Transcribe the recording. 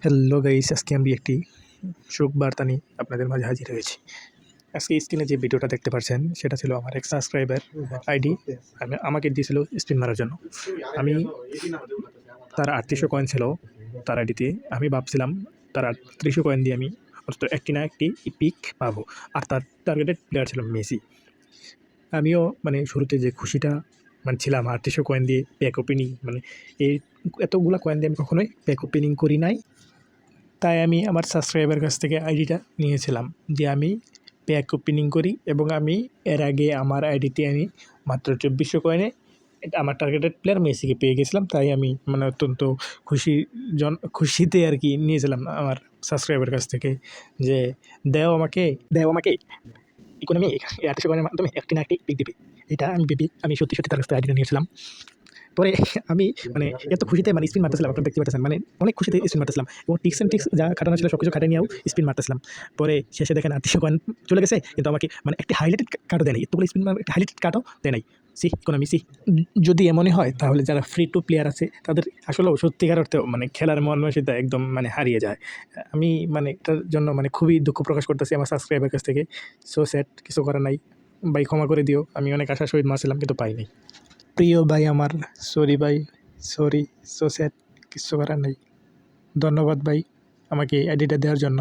Hello guys, আজকে আমি একটি শোক বার্তা নিয়ে আপনাদের মাঝে হাজির হয়েছি। আজকে স্ক্রিনে যে ভিডিওটা দেখতে পাচ্ছেন সেটা ছিল আমার এক সাবস্ক্রাইবার আইডি আমাকে দিয়েছিল স্পিন মারার জন্য। আমি তার 3800 কয়েন ছিল তার আইডিতে। আমি ভাবছিলাম তার 3800 কয়েন দিয়ে আমি অন্তত একটি না একটি পিক পাবো, আর তার টার্গেটেড প্লেয়ার ছিল মেসি। আমিও শুরুতে যে খুশিটা ছিলাম 3800 কয়েন দিয়ে প্যাক ওপেনিং, এই এতগুলা কয়েন দিয়ে আমি কখনোই প্যাক ওপেনিং করি নাই। তাই আমি আমার সাবস্ক্রাইবার কাছ থেকে আইডিটা নিয়েছিলাম যে আমি প্যাক ওপেনিং করি, এবং আমি এর আগে আমার আইডিতে আমি মাত্র 2400 কয়েনে আমার টার্গেটেড প্লেয়ার মেসিকে পেয়ে গেছিলাম। তাই আমি অত্যন্ত খুশিতে আর কি নিয়েছিলাম আমার সাবস্ক্রাইবার কাছ থেকে যে দেও আমাকে ইকোনমি 3800 কয়েনের মাধ্যমে একটি না একটি পিক দিবে। এটা আমি ভেবে আমি সত্যি তার কাছ থেকে আইডিটা নিয়েছিলাম। পরে আমি এত খুশিতে স্পিন মারতেছিলাম, আপনারা দেখতে পাচ্ছেন, অনেক খুশিতে স্পিন মারতেছিলাম এবং টিক্স যা খাটানো ছিল সব কিছু খাটিয়ে নিয়েও স্পিন মারতেছিলাম। পরে শেষে দেখেন 3800 কয়েন চলে গেছে, কিন্তু আমাকে একটি হাইলাইটেড কার্ডও দেয় নাই। এতগুলো স্পিন একটি হাইলাইটেড কার্ডও দেয় নাই। ইকোনমি যদি এমনই হয় তাহলে যারা ফ্রি টু প্লেয়ার আছে তাদের আসলেও সত্যিকার অর্থেও খেলার মন মানসিকতা একদম হারিয়ে যায়। আমি এটার জন্য খুবই দুঃখ প্রকাশ করতেছি আমার সাবস্ক্রাইবার কাছ থেকে। সো স্যাড, কিছু করার নাই ভাই, ক্ষমা করে দিও। আমি অনেক আশার সহিত মারছিলাম কিন্তু পাইনি। প্রিয় ভাই আমার, সরি ভাই, সরি, সো স্যাড, কিচ্ছু করার নেই। ধন্যবাদ ভাই আমাকে আইডিটা দেওয়ার জন্য।